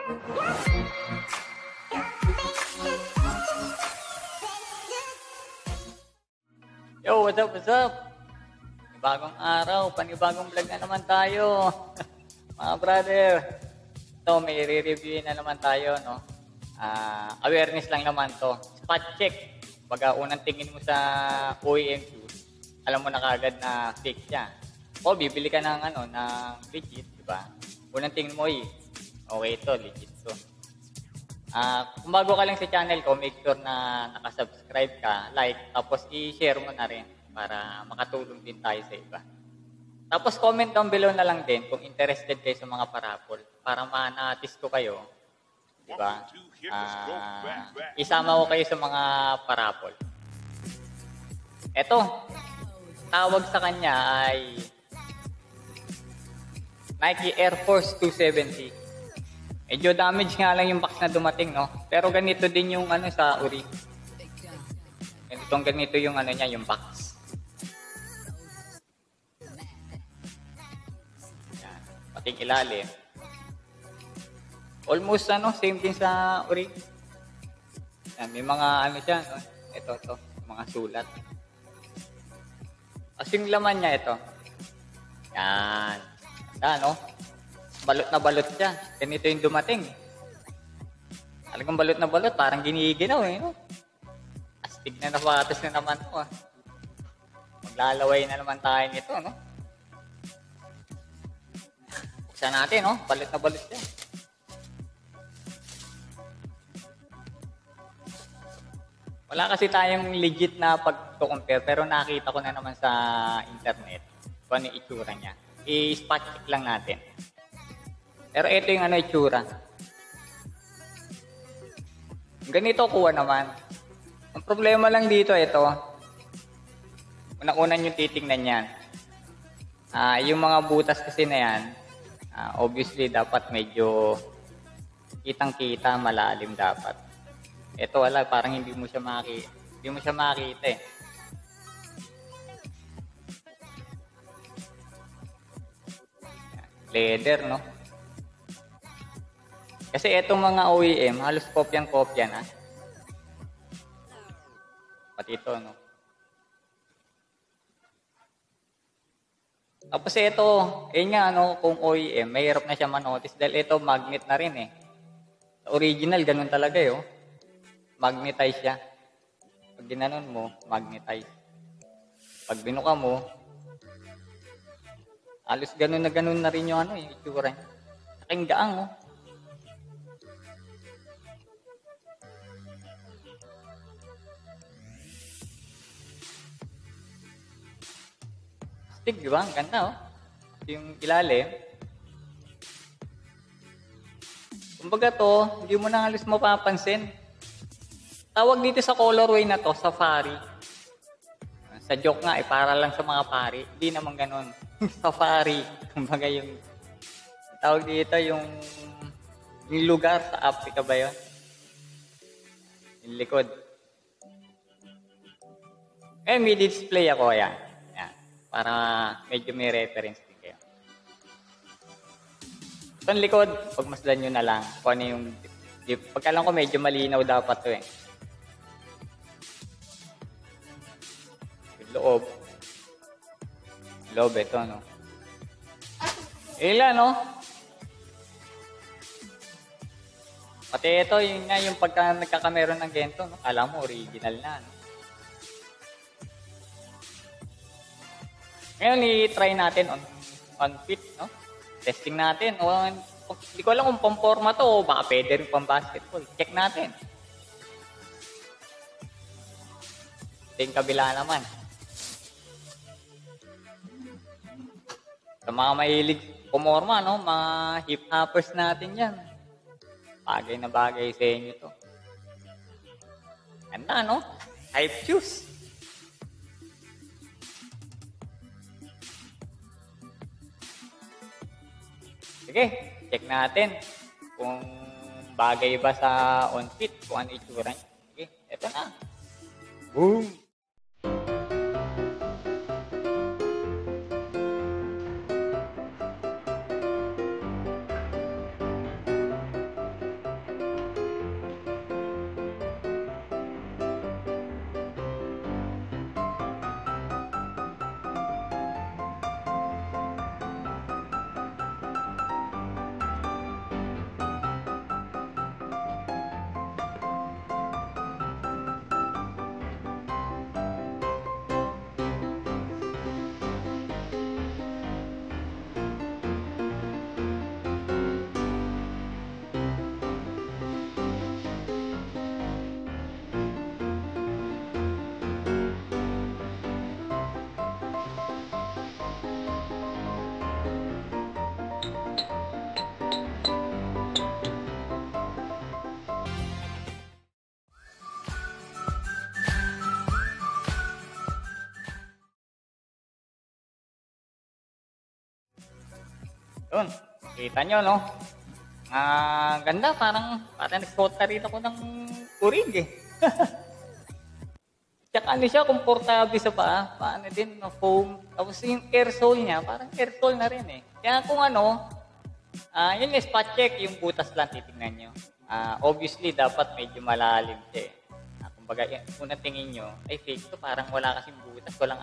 Yo, what's up, what's up? Bagong araw, panibagong vlog na naman tayo. Mga brother, ito may re-reviewin na naman tayo, no? Awareness lang naman to. Spot check. Baga unang tingin mo sa OEM shoes, alam mo na kagad na fake siya. O bibili ka ng ng legit, di ba? Unang tingin mo, okay ito, legit to. Kung bago ka lang sa channel ko, make sure na nakasubscribe ka, like, tapos i-share mo na rin para makatulong din tayo sa iba. Tapos comment down below na lang din kung interested kayo sa mga parapol para ma-notice ko kayo, di ba? Isama ko kayo sa mga parapol. Ito, tawag sa kanya ay Nike Air Force 270. Medyo damage nga lang yung box na dumating, no? Pero ganito din yung sa uri. Ganito yung niya, yung box. Yan. Pating ilalim. Almost same din sa uri. Yan, may mga siya, no? Ito, mga sulat. Kasi yung laman niya ito. Yan. No? Balot na balot siya. Ganito yung dumating. Talagang balot na balot. Parang giniginaw no? Astig na napatas na naman ito Maglalaway na naman tayo nito, no? Buksan natin, no? Balot na balot siya. Wala kasi tayong legit na pag-compare pero nakita ko na naman sa internet kung ano yung itsura niya. I-spot check lang natin. Pero ito yung itsura. Ganito kuha naman. Ang problema lang dito, ito. Una-una yung titingnan yan. Yung mga butas kasi na yan, obviously dapat medyo kitang-kita, malalim dapat. Ito wala, parang hindi mo siya makita eh. Leather, no? Kasi itong mga OEM, halos kopyang-kopya na. Pati ito, no? Tapos ito, nga, kung OEM, mahirap na siya manotice dahil ito, magnet na rin eh. Sa original, ganun talaga magnetize siya. Pag ginanon mo, magnetize. Pag binuka mo, halos ganun na rin yung itsura niya. Saking gaang, Astig, di ba? Ang ganda, Yung ilalim. Kumbaga to, hindi mo na halos mapapansin. Tawag dito sa colorway na to, Safari. Sa joke nga, para lang sa mga pari. Hindi naman ganun. Safari. Kumbaga yung tawag dito yung lugar sa Africa ba yun? Yung likod. May display ako, yan. Para medyo may reference din kayo. So, ang likod, pagmasdan nyo na lang kung ano yung pagkalang ko medyo malinaw dapat to Yung loob ito, no? Ilan, no? Pati ito, yun nga yung pagka nagkakameron ng gento, no? Alam mo, original na, no? Ngayon, i-try natin on fit, no? Testing natin. Hindi ko alam kung pang-forma to o baka pwede rin pang-basketball. Check natin. Ito yung kabila naman. Sa mga mahilig pumorma, no? Mga hip-hoppers natin yan. Bagay na bagay sa inyo to. Ganda, no? Hype shoes. Sige, check natin kung bagay ba sa on-fit, kung ano itsura niya. Sige, eto na. Boom! Yun. Kita nyo, no? Ganda. Parang nagsuot na rin ako ng kurig eh. Tsaka ano siya, komportable sa paa. Paano din, no? Foam. Tapos yung air sole niya, parang air sole na rin eh. Kaya kung ano, yun yung spot check, yung butas lang titignan nyo. Obviously, dapat medyo malalim siya eh. Kumbaga, unang tingin nyo, ay fake to, parang wala kasing butas, walang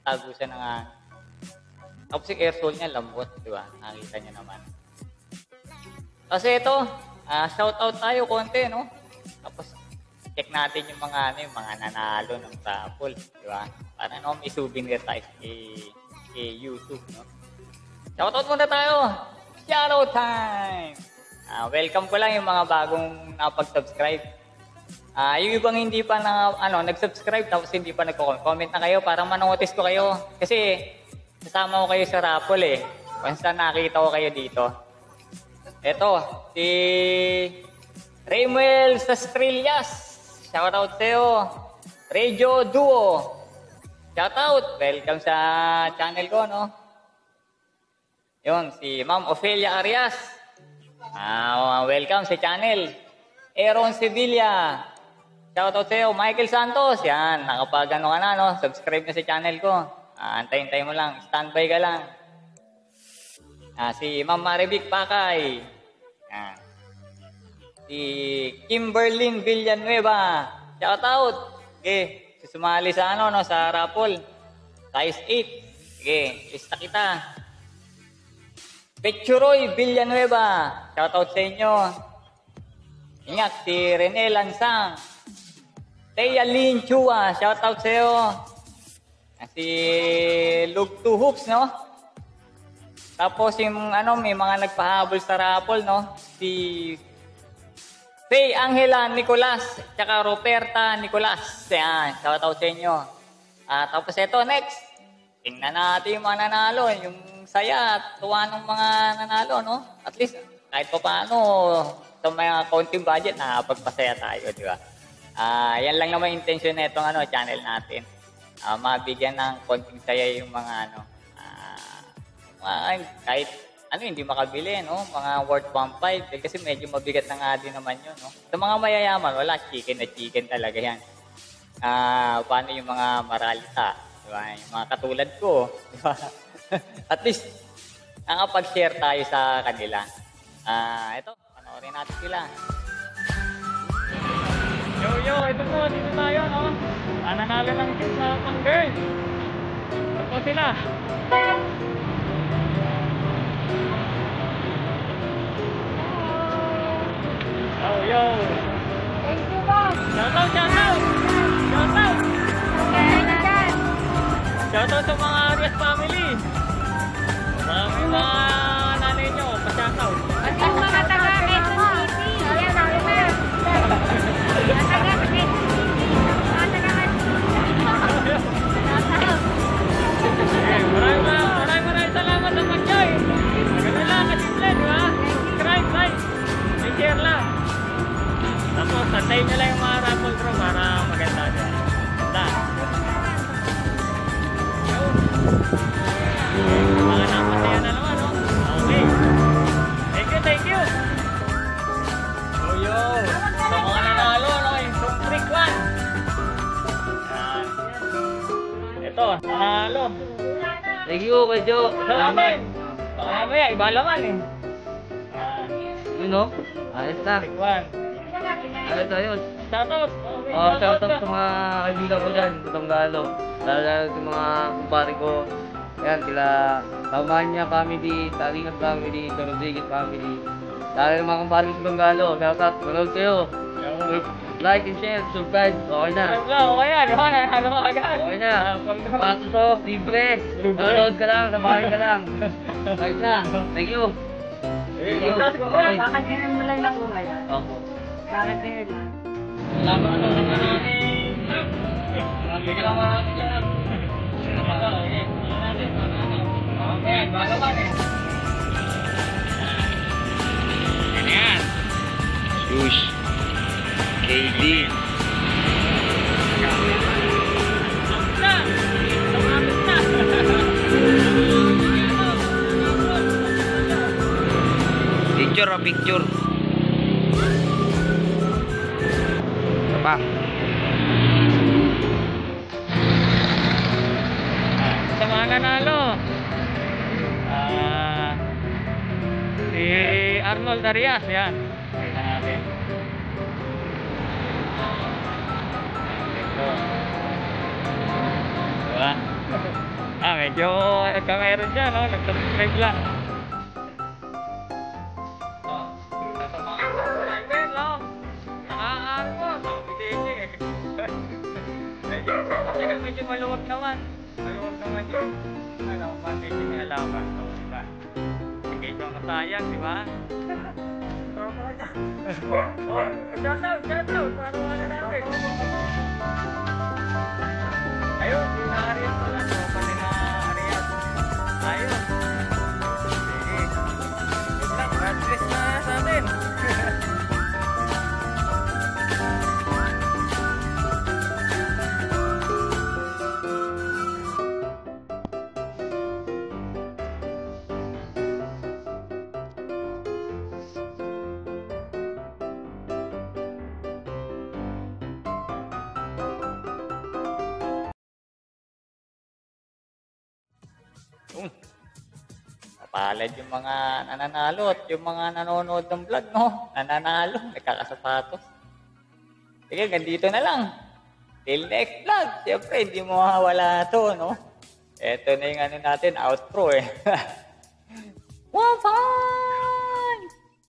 tagusan ng tapos yung air sole niya, lambot, di ba? Nakita nyo naman. Kasi ito, shoutout tayo konti, no? Tapos, check natin yung mga nanalo ng raffle, di ba? Para may souvenir tayo kay YouTube, no? Shoutout muna tayo! Shoutout time! Welcome ko lang yung mga bagong napag-subscribe. Yung ibang hindi pa nag-subscribe tapos hindi pa nagko-comment na kayo para manotice ko kayo. Kasi kasama ko kayo sa raffle eh. Once na nakita ko kayo dito. Ito, si Raymuel Sastrillas. Shoutout sa'yo. Radio Duo. Shoutout. Welcome sa channel ko, no? Yun, si Ma'am Ofelia Arias. Welcome sa channel. Aaron Sevilla. Shoutout sa'yo. Michael Santos. Yan, nakapag-ano ka na, no? Subscribe na sa channel ko. Antayin mo lang. Standby ka lang. Si Ma'am Maribik Pakay. Yan. Si Kimberlyn Villanueva. Shoutout. Okay. Sumali sa sa raffle. Size 8. Okay. Lista kita. Pechuroy Villanueva. Shoutout sa inyo. Ingat. Si Rene Lansang. Teya Lin Chua. Shoutout sa iyo. Si Lug 2 Hoops, no? Tapos yung may mga nagpahabol sa raffle, no? Si Faye Angela Nicolas, tsaka Roberta Nicolas. Yan, shoutout sa inyo. Tapos ito, next. Tingnan natin yung mga nanalo. Yung saya at tuwa ng mga nanalo, no? At least, kahit pa paano, sa mga konting budget, nakapagpasaya tayo, di ba? Yan lang naman intention na itong channel natin. Mabigyan ng konting saya yung mga kahit hindi makabili, no? Mga worth 1.5 kasi medyo mabigat na nga din naman yun, no? Sa mga mayayaman, wala, chicken na chicken talaga yan. Paano yung mga maralita, di ba? Yung mga katulad ko, di ba? At least, nakapag-share tayo sa kanila. Ito, panoorin natin sila. Yo, ito po, dito tayo, no? Nanalo ng kiss na pang girl. Ito po sila. Yo. Thank you, boss. Shoutout. Shoutout sa mga Arias family. Marami mga nanay nyo, pa-shoutout. At yung mga taga-Quezon City. Ayan, namin na. Taga-Quezon City. Mga taga-Quezon City. Maraming salamat sa pag-join. Ganun lang, kasimple, di ba? Subscribe, like, and share lang. Tapos, santayin nyo lang yung mga raffle draw para maganda dyan. Ganda. Mga napasaya na naman, no? Okay. Thank you. Yo. Sa mga nanalo, no? Yung Sumtrick 1. Ito, nanalo. Thank you, Kuya Joe. Salamat. Baka mamaya, iba laman eh. Yun o, ayos na. Sumtrick 1. Ano tayo? Shoutout! Shoutout sa mga kaibigan ko dyan sa Tanggalo. Lalo sa mga kumpare ko. Ayan, sila Tamanya family, Talingat family, Rodriguez family. Lalo sa mga kumpare ko sa Tanggalo. Shoutout, manood kayo. Like and share, subscribe. Okay na. Okay yan, ano ka agad? Okay na. Patos o, libre. Manood ka lang, nabahay ka lang. Ayos na. Thank you. Thank you. Okay. Kakasirin mo lang ako ngayon. Opo. Kakasirin. Salamat sa mga namin. Bigyan mo natin dyan. Okay, bago ka eh. Yan yan. Shush. KD. Picture, picture. Ito pa. Sa mga nanalo. Si Arnold Arias, yan. Tingnan natin. Ito. Diba? Medyo meron siya, no? Nag-subscribe lang. Sa mga subscriber, no? Nakaka-armos. Medyo maluwag naman. Maluwag naman yun. Medyo may halaman. Diba? Sige, ito ang kasayang, diba? Shout out. Para wala natin. Ayun, si Arias pala. Pati na Arias. Ayun. Sige. Good luck. God bless na sa atin. Kapalad yung mga nananalo at yung mga nanonood ng vlog, no? Nananalo, nagkakasapatos. Sige, ganito na lang. Till next vlog. Siyempre, hindi mo mawawala to, no? Ito na yung ano natin, outro eh. Wow!